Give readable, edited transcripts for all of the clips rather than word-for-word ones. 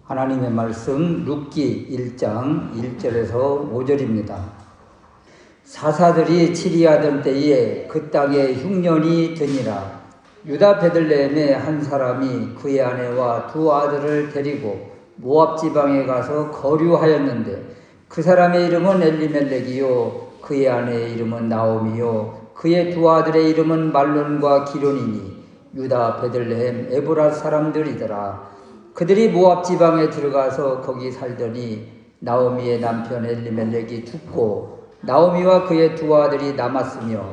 하나님의 말씀 룻기 1장 1절에서 5절입니다. 사사들이 치리하던 때에 그 땅에 흉년이 드니라. 유다 베들레헴의 한 사람이 그의 아내와 두 아들을 데리고 모압 지방에 가서 거류하였는데 그 사람의 이름은 엘리멜렉이요 그의 아내의 이름은 나오미요 그의 두 아들의 이름은 말론과 기론이니 유다 베들레헴 에브라 사람들이더라. 그들이 모압 지방에 들어가서 거기 살더니 나오미의 남편 엘리멜렉이 죽고 나오미와 그의 두 아들이 남았으며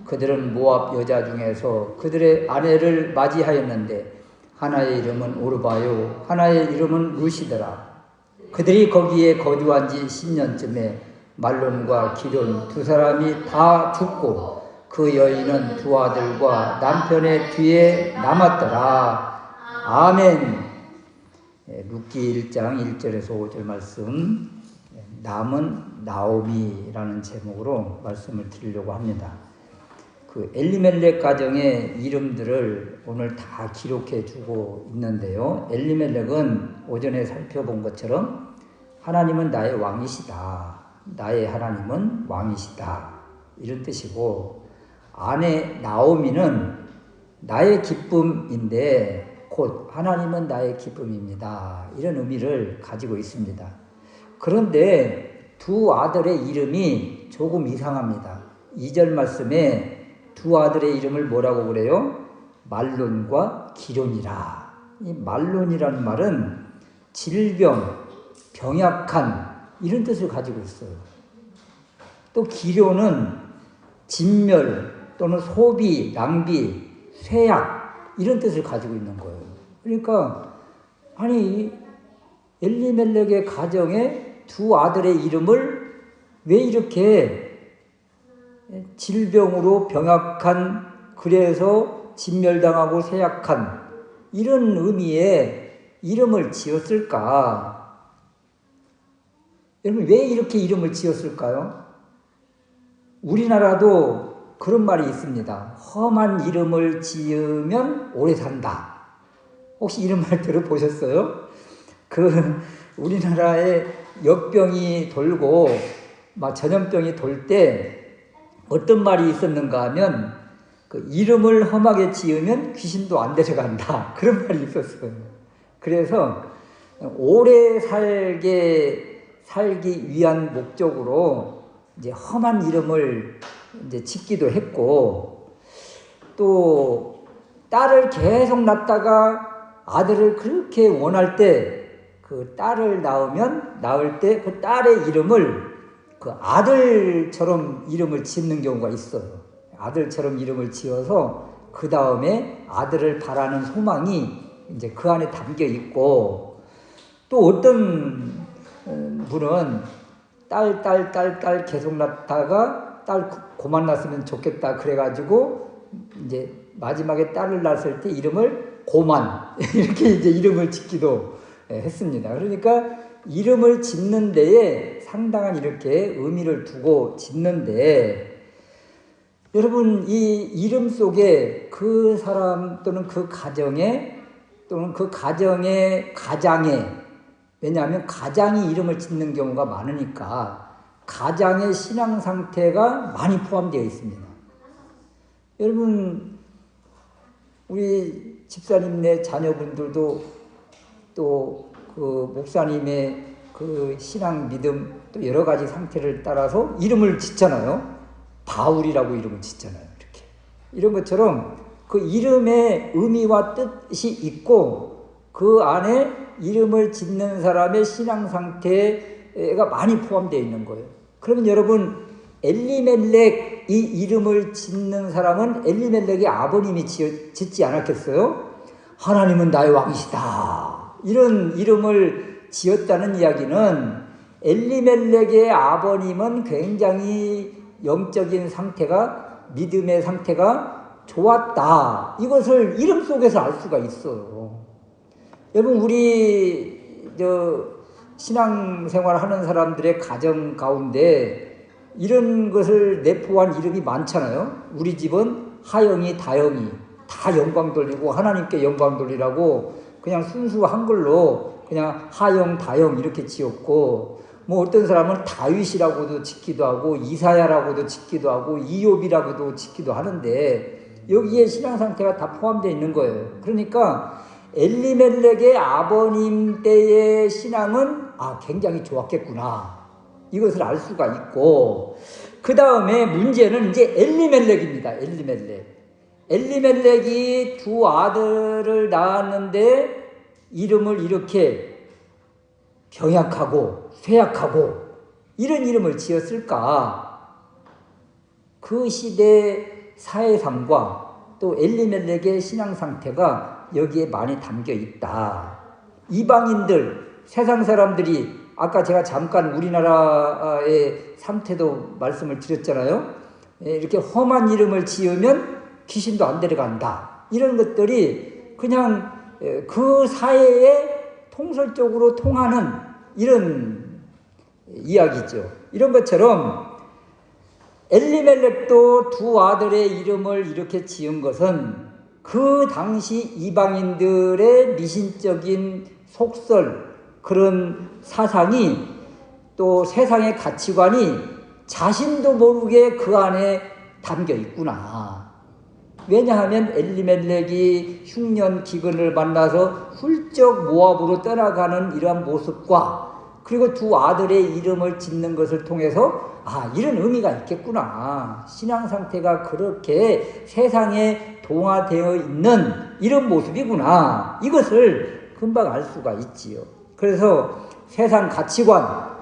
그들은 모압 여자 중에서 그들의 아내를 맞이하였는데 하나의 이름은 오르바요 하나의 이름은 루시더라. 그들이 거기에 거주한 지 10년쯤에 말론과 기론 두 사람이 다 죽고 그 여인은 두 아들과 남편의 뒤에 남았더라. 아멘. 룻기 1장 1절에서 5절 말씀, 남은 나오미라는 제목으로 말씀을 드리려고 합니다. 그 엘리멜렉 가정의 이름들을 오늘 다 기록해 주고 있는데요. 엘리멜렉은 오전에 살펴본 것처럼 하나님은 나의 왕이시다. 나의 하나님은 왕이시다. 이런 뜻이고, 아내 나오미는 나의 기쁨인데 곧 하나님은 나의 기쁨입니다. 이런 의미를 가지고 있습니다. 그런데 두 아들의 이름이 조금 이상합니다. 2절 말씀에 두 아들의 이름을 뭐라고 그래요? 말론과 기론이라. 이 말론이라는 말은 질병, 병약한 이런 뜻을 가지고 있어요. 또 기론은 진멸 또는 소비, 낭비, 쇠약 이런 뜻을 가지고 있는 거예요. 그러니까 아니 엘리멜렉의 가정에 두 아들의 이름을 왜 이렇게 질병으로 병약한, 그래서 진멸당하고 쇠약한 이런 의미의 이름을 지었을까? 여러분 왜 이렇게 이름을 지었을까요? 우리나라도 그런 말이 있습니다. 험한 이름을 지으면 오래 산다. 혹시 이런 말 들어보셨어요? 우리나라에 역병이 돌고 막 전염병이 돌 때 어떤 말이 있었는가 하면 이름을 험하게 지으면 귀신도 안 데려간다. 그런 말이 있었어요. 그래서 오래 살기 위한 목적으로 이제 험한 이름을 이제 짓기도 했고, 또 딸을 계속 낳다가 아들을 그렇게 원할 때 그 딸을 낳을 때 그 딸의 이름을 그 아들처럼 이름을 짓는 경우가 있어요. 아들처럼 이름을 지어서 그 다음에 아들을 바라는 소망이 이제 그 안에 담겨 있고, 또 어떤 분은 딸 계속 낳다가 딸 그만 낳았으면 좋겠다 그래가지고 이제 마지막에 딸을 낳았을 때 이름을 고만 이렇게 이제 이름을 짓기도 했습니다. 그러니까 이름을 짓는 데에 상당한 이렇게 의미를 두고 짓는데, 여러분 이 이름 속에 그 사람 또는 그 가정에 또는 그 가정의 가장에, 왜냐하면 가장이 이름을 짓는 경우가 많으니까 가장의 신앙 상태가 많이 포함되어 있습니다. 여러분 우리 집사님네 자녀분들도 또 그 목사님의 그 신앙 믿음 또 여러 가지 상태를 따라서 이름을 짓잖아요. 바울이라고 이름을 짓잖아요. 이렇게 이런 것처럼 그 이름의 의미와 뜻이 있고 그 안에 이름을 짓는 사람의 신앙 상태가 많이 포함되어 있는 거예요. 그러면 여러분 엘리멜렉 이 이름을 짓는 사람은 엘리멜렉의 아버님이 짓지 않았겠어요? 하나님은 나의 왕이시다. 이런 이름을 지었다는 이야기는 엘리멜렉의 아버님은 굉장히 영적인 상태가, 믿음의 상태가 좋았다. 이것을 이름 속에서 알 수가 있어요. 여러분 우리 신앙생활 하는 사람들의 가정 가운데 이런 것을 내포한 이름이 많잖아요. 우리 집은 하영이, 다영이 다 영광 돌리고 하나님께 영광 돌리라고 그냥 순수 한글로 그냥 하영, 다영 이렇게 지었고, 뭐 어떤 사람은 다윗이라고도 짓기도 하고 이사야라고도 짓기도 하고 이욥이라고도 짓기도 하는데 여기에 신앙 상태가 다 포함되어 있는 거예요. 그러니까 엘리멜렉의 아버님 때의 신앙은 굉장히 좋았겠구나, 이것을 알 수가 있고, 그 다음에 문제는 이제 엘리멜렉입니다. 엘리멜렉이 두 아들을 낳았는데 이름을 이렇게 병약하고 쇠약하고 이런 이름을 지었을까? 그 시대 사회상과 또 엘리멜렉의 신앙 상태가 여기에 많이 담겨 있다. 이방인들, 세상 사람들이, 아까 제가 잠깐 우리나라의 상태도 말씀을 드렸잖아요. 이렇게 험한 이름을 지으면 귀신도 안 데려간다, 이런 것들이 그냥 그 사회에 통설적으로 통하는 이런 이야기죠. 이런 것처럼 엘리멜렉도 두 아들의 이름을 이렇게 지은 것은 그 당시 이방인들의 미신적인 속설, 그런 사상이, 또 세상의 가치관이 자신도 모르게 그 안에 담겨 있구나. 왜냐하면 엘리멜렉이 흉년 기근을 만나서 훌쩍 모압으로 떠나가는 이러한 모습과, 그리고 두 아들의 이름을 짓는 것을 통해서 이런 의미가 있겠구나, 신앙 상태가 그렇게 세상에 동화되어 있는 이런 모습이구나, 이것을 금방 알 수가 있지요. 그래서 세상 가치관,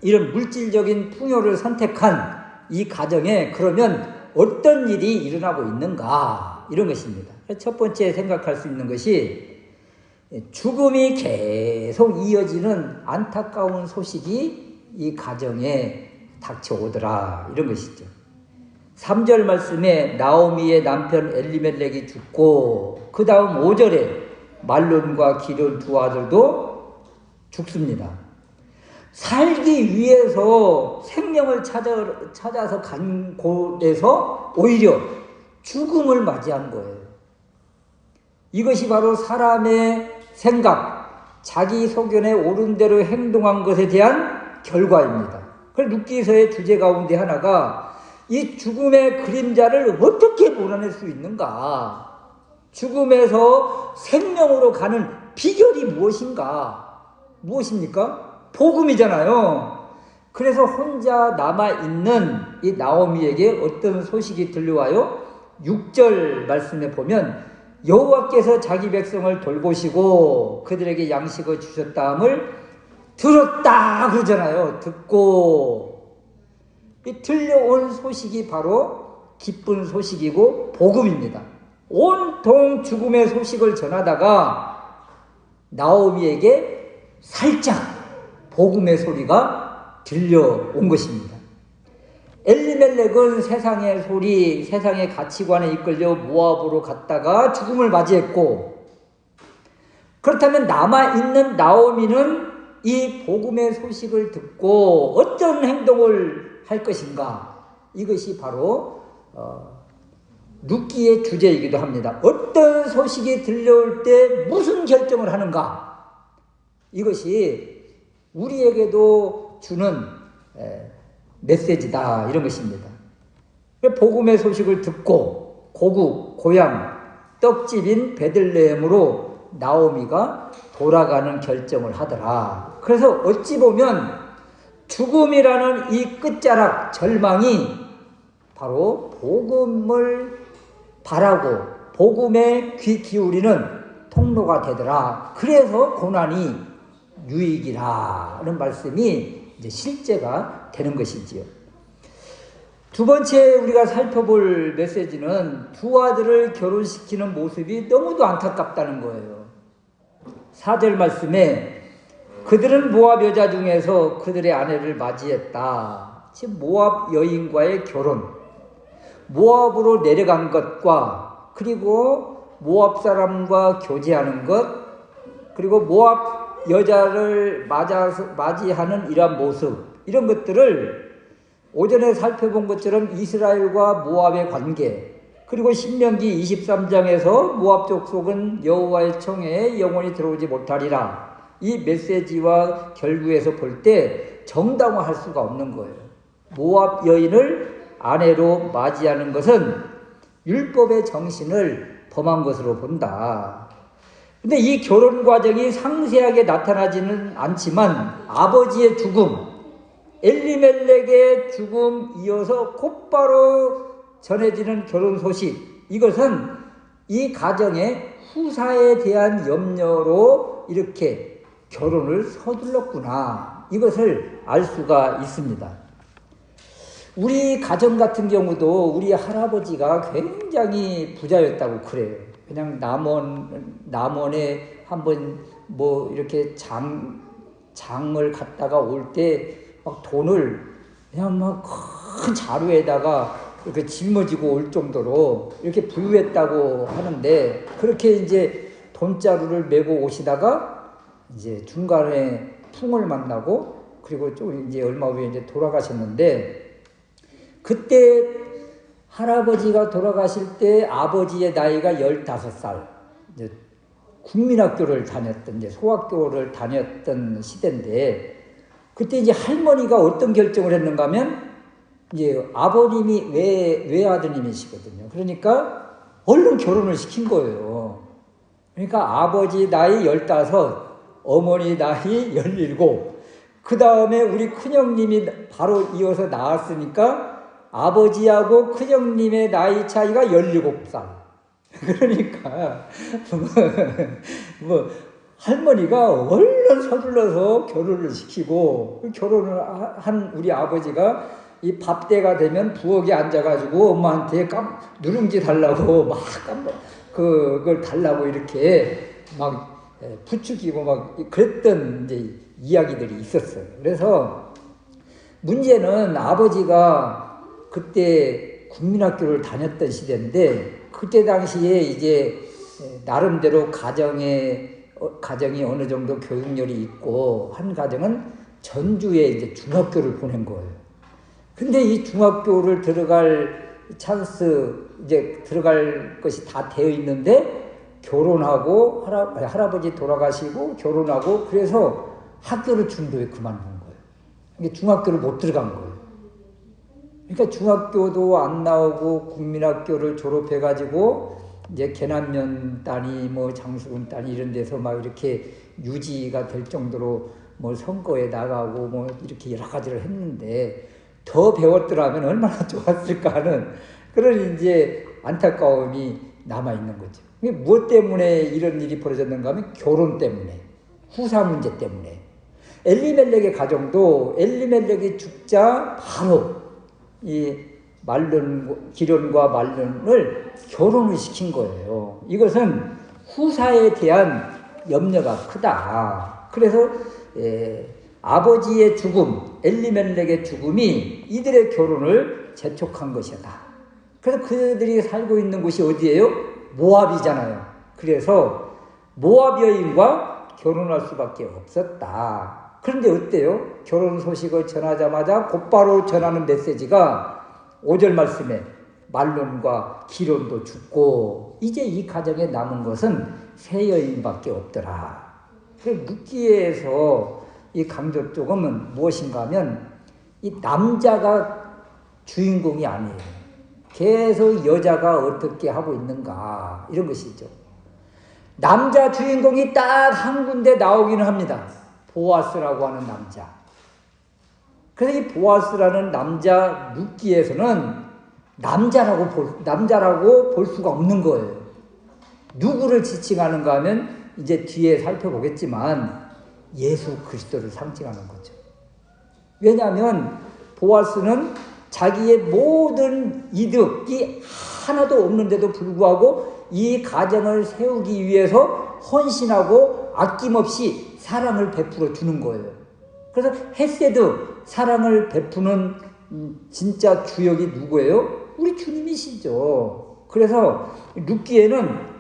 이런 물질적인 풍요를 선택한 이 가정에 그러면 어떤 일이 일어나고 있는가, 이런 것입니다. 첫 번째 생각할 수 있는 것이 죽음이 계속 이어지는 안타까운 소식이 이 가정에 닥쳐오더라, 이런 것이죠. 3절 말씀에 나오미의 남편 엘리멜렉이 죽고, 그 다음 5절에 말론과 기럨 두 아들도 죽습니다. 살기 위해서 생명을 찾아서 간 곳에서 오히려 죽음을 맞이한 거예요. 이것이 바로 사람의 생각, 자기 소견에 옳은 대로 행동한 것에 대한 결과입니다. 그래서 룻기서의 주제 가운데 하나가 이 죽음의 그림자를 어떻게 몰아낼 수 있는가, 죽음에서 생명으로 가는 비결이 무엇입니까? 복음이잖아요. 그래서 혼자 남아있는 이 나오미에게 어떤 소식이 들려와요? 6절 말씀에 보면 여호와께서 자기 백성을 돌보시고 그들에게 양식을 주셨다함을 들었다 그러잖아요. 듣고, 이 들려온 소식이 바로 기쁜 소식이고 복음입니다. 온통 죽음의 소식을 전하다가 나오미에게 살짝 복음의 소리가 들려온 것입니다. 엘리멜렉은 세상의 소리, 세상의 가치관에 이끌려 모압으로 갔다가 죽음을 맞이했고, 그렇다면 남아있는 나오미는 이 복음의 소식을 듣고 어떤 행동을 할 것인가, 이것이 바로 룻기의 주제이기도 합니다. 어떤 소식이 들려올 때 무슨 결정을 하는가, 이것이 우리에게도 주는 메시지다, 이런 것입니다. 복음의 소식을 듣고 고국, 고향, 떡집인 베들레헴으로 나오미가 돌아가는 결정을 하더라. 그래서 어찌 보면 죽음이라는 이 끝자락, 절망이 바로 복음을 바라고 복음에 귀 기울이는 통로가 되더라. 그래서 고난이 유익이라는 말씀이 이제 실제가 되는 것이지요. 두 번째 우리가 살펴볼 메시지는 두 아들을 결혼시키는 모습이 너무도 안타깝다는 거예요. 4절 말씀에 그들은 모압 여자 중에서 그들의 아내를 맞이했다. 즉 모압 여인과의 결혼, 모압으로 내려간 것과, 그리고 모압 사람과 교제하는 것, 그리고 모압 여자를 맞이하는 이러한 모습, 이런 것들을 오전에 살펴본 것처럼 이스라엘과 모압의 관계, 그리고 신명기 23장에서 모압 족속은 여호와의 청에 영원히 들어오지 못하리라. 이 메시지와 결부에서 볼 때 정당화할 수가 없는 거예요. 모압 여인을 아내로 맞이하는 것은 율법의 정신을 범한 것으로 본다. 근데 이 결혼 과정이 상세하게 나타나지는 않지만 아버지의 죽음, 엘리멜렉의 죽음 이어서 곧바로 전해지는 결혼 소식, 이것은 이 가정의 후사에 대한 염려로 이렇게 결혼을 서둘렀구나, 이것을 알 수가 있습니다. 우리 가정 같은 경우도 우리 할아버지가 굉장히 부자였다고 그래요. 그냥 남원에 한번 뭐 이렇게 장을 갔다가 올 때 막 돈을 그냥 막 큰 자루에다가 이렇게 짊어지고 올 정도로 이렇게 부유했다고 하는데, 그렇게 이제 돈자루를 메고 오시다가 이제 중간에 풍을 만나고, 그리고 좀 이제 얼마 후에 이제 돌아가셨는데, 그때 할아버지가 돌아가실 때 아버지의 나이가 15살, 이제 국민학교를 다녔던, 이제 소학교를 다녔던 시대인데, 그때 이제 할머니가 어떤 결정을 했는가 하면, 이제 아버님이 외아드님이시거든요. 그러니까 얼른 결혼을 시킨 거예요. 그러니까 아버지 나이 15, 어머니 나이 17, 그 다음에 우리 큰형님이 바로 이어서 나왔으니까 아버지하고 큰형님의 나이 차이가 17살. 그러니까 뭐 할머니가 얼른 서둘러서 결혼을 시키고, 결혼을 한 우리 아버지가 이 밥때가 되면 부엌에 앉아가지고 엄마한테 누룽지 달라고 막 그걸 달라고 이렇게 막 부추기고 막 그랬던 이제 이야기들이 있었어요. 그래서 문제는 아버지가 그때 국민학교를 다녔던 시대인데, 그때 당시에 이제 나름대로 가정이 어느 정도 교육열이 있고 한 가정은 전주에 이제 중학교를 보낸 거예요. 근데 이 중학교를 들어갈 이제 들어갈 것이 다 되어 있는데, 결혼하고 할아버지 돌아가시고 결혼하고, 그래서 학교를 중도에 그만둔 거예요. 그러니까 중학교를 못 들어간 거예요. 그러니까 중학교도 안 나오고 국민학교를 졸업해가지고 이제 계남면 따니 뭐 장수군 따니 이런 데서 막 이렇게 유지가 될 정도로 뭐 선거에 나가고 뭐 이렇게 여러 가지를 했는데, 더 배웠더라면 얼마나 좋았을까 하는 그런 이제 안타까움이 남아있는 거죠. 무엇 때문에 이런 일이 벌어졌는가 하면 결혼 때문에, 후사 문제 때문에. 엘리멜렉의 가정도 엘리멜렉이 죽자 바로 이 기련과 말론을 결혼을 시킨 거예요. 이것은 후사에 대한 염려가 크다. 그래서 아버지의 죽음, 엘리멜렉의 죽음이 이들의 결혼을 재촉한 것이다. 그래서 그들이 살고 있는 곳이 어디예요? 모압이잖아요. 그래서 모압 여인과 결혼할 수밖에 없었다. 그런데 어때요? 결혼 소식을 전하자마자 곧바로 전하는 메시지가 5절 말씀에 말론과 기론도 죽고 이제 이 가정에 남은 것은 세 여인밖에 없더라. 룻기에서 이 강조점은 무엇인가 하면 이 남자가 주인공이 아니에요. 계속 여자가 어떻게 하고 있는가, 이런 것이죠. 남자 주인공이 딱 한 군데 나오기는 합니다. 보아스라고 하는 남자. 그래서 이 보아스라는 남자 룻기에서는 남자라고 볼 수가 없는 거예요. 누구를 지칭하는가 하면 이제 뒤에 살펴보겠지만 예수 그리스도를 상징하는 거죠. 왜냐하면 보아스는 자기의 모든 이득이 하나도 없는데도 불구하고 이 가정을 세우기 위해서 헌신하고 아낌없이 사랑을 베풀어 주는 거예요. 그래서 헤세드, 사랑을 베푸는 진짜 주역이 누구예요? 우리 주님이시죠. 그래서 룻기에는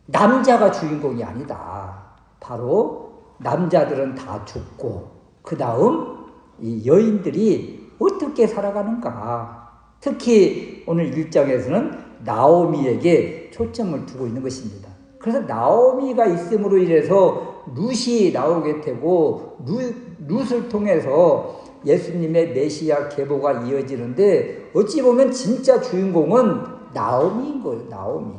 남자가 주인공이 아니다. 바로 남자들은 다 죽고 그 다음 이 여인들이 어떻게 살아가는가. 특히 오늘 1장에서는 나오미에게 초점을 두고 있는 것입니다. 그래서 나오미가 있음으로 인해서 룻이 나오게 되고 룻을 통해서 예수님의 메시아 계보가 이어지는데 어찌 보면 진짜 주인공은 나오미인 거예요. 나오미.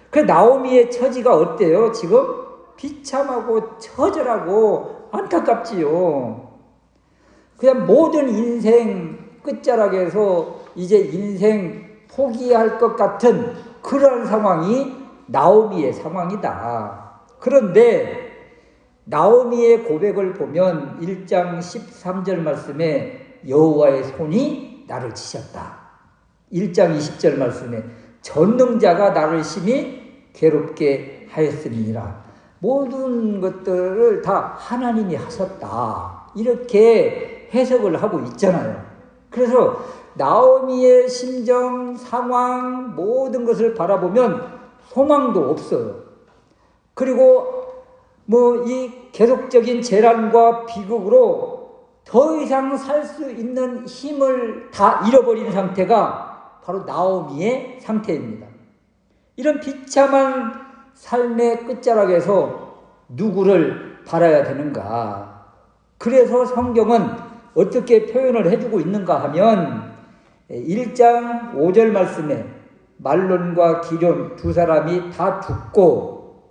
그 나오미의 처지가 어때요? 지금 비참하고 처절하고 안타깝지요. 그냥 모든 인생 끝자락에서 이제 인생 포기할 것 같은 그런 상황이 나오미의 상황이다. 그런데 나오미의 고백을 보면 1장 13절 말씀에 여호와의 손이 나를 치셨다. 1장 20절 말씀에 전능자가 나를 심히 괴롭게 하였음이니라. 모든 것들을 다 하나님이 하셨다. 이렇게 해석을 하고 있잖아요. 그래서 나오미의 심정, 상황, 모든 것을 바라보면 소망도 없어요. 그리고 이 계속적인 재난과 비극으로 더 이상 살 수 있는 힘을 다 잃어버린 상태가 바로 나오미의 상태입니다. 이런 비참한 삶의 끝자락에서 누구를 바라야 되는가? 그래서 성경은 어떻게 표현을 해주고 있는가 하면 1장 5절 말씀에 말론과 기럨 두 사람이 다 죽고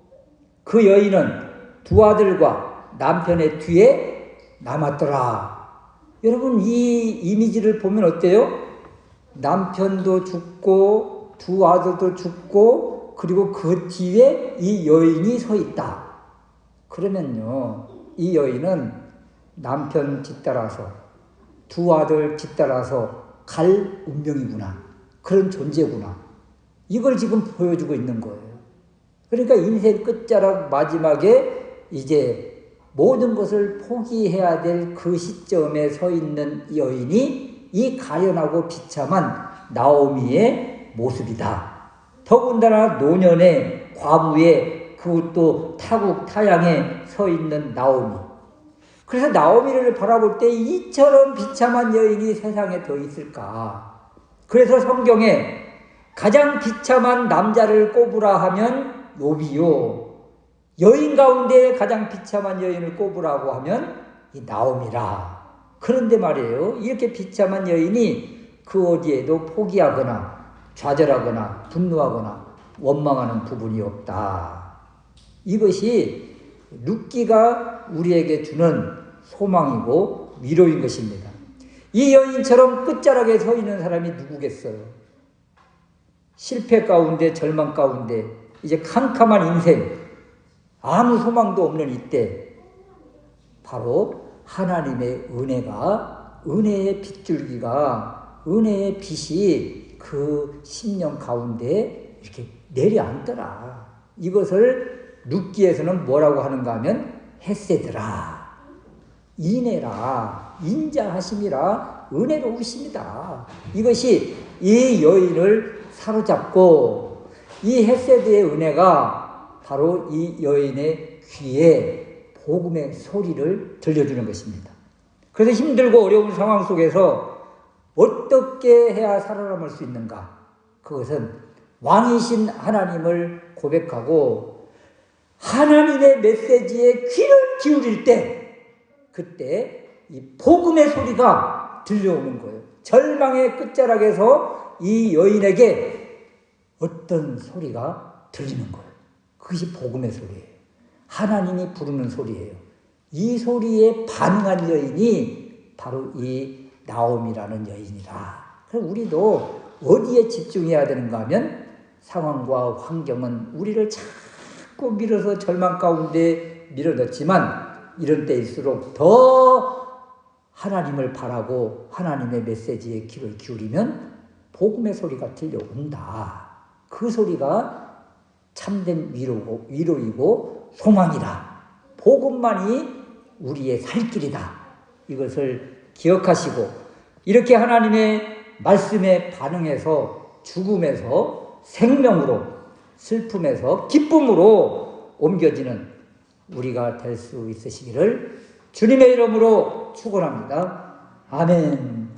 그 여인은 두 아들과 남편의 뒤에 남았더라. 여러분 이 이미지를 보면 어때요? 남편도 죽고 두 아들도 죽고 그리고 그 뒤에 이 여인이 서 있다. 그러면요 이 여인은 남편 뒤따라서 두 아들 뒤따라서 갈 운명이구나. 그런 존재구나. 이걸 지금 보여주고 있는 거예요. 그러니까 인생 끝자락 마지막에 이제 모든 것을 포기해야 될 그 시점에 서 있는 여인이 이 가련하고 비참한 나오미의 모습이다. 더군다나 노년의 과부의 그것도 타국 타양에 서 있는 나오미. 그래서 나오미를 바라볼 때 이처럼 비참한 여인이 세상에 더 있을까? 그래서 성경에 가장 비참한 남자를 꼽으라 하면 욥이요. 여인 가운데 가장 비참한 여인을 꼽으라고 하면 이 나오미라. 그런데 말이에요. 이렇게 비참한 여인이 그 어디에도 포기하거나 좌절하거나 분노하거나 원망하는 부분이 없다. 이것이 룻기가 우리에게 주는 소망이고 위로인 것입니다. 이 여인처럼 끝자락에 서 있는 사람이 누구겠어요? 실패 가운데 절망 가운데 이제 캄캄한 인생 아무 소망도 없는 이때 바로 하나님의 은혜가 은혜의 빗줄기가 은혜의 빛이 그 심령 가운데 이렇게 내려앉더라. 이것을 룻기에서는 뭐라고 하는가 하면 헤세드라. 인애라. 인자하심이라. 은혜로우심이다. 이것이 이 여인을 사로잡고 이 헤세드의 은혜가 바로 이 여인의 귀에 복음의 소리를 들려주는 것입니다. 그래서 힘들고 어려운 상황 속에서 어떻게 해야 살아남을 수 있는가? 그것은 왕이신 하나님을 고백하고 하나님의 메시지에 귀를 기울일 때 그때 이 복음의 소리가 들려오는 거예요. 절망의 끝자락에서 이 여인에게 어떤 소리가 들리는 거예요. 그것이 복음의 소리예요. 하나님이 부르는 소리예요. 이 소리에 반응한 여인이 바로 이 나오미라는 여인이라. 그래서 우리도 어디에 집중해야 되는가 하면 상황과 환경은 우리를 자꾸 밀어서 절망 가운데 밀어넣지만 이런 때일수록 더 하나님을 바라고 하나님의 메시지에 귀를 기울이면 복음의 소리가 들려온다. 그 소리가 참된 위로이고 소망이다. 복음만이 우리의 살 길이다. 이것을 기억하시고 이렇게 하나님의 말씀에 반응해서 죽음에서 생명으로 슬픔에서 기쁨으로 옮겨지는 우리가 될 수 있으시기를 주님의 이름으로 축원합니다. 아멘.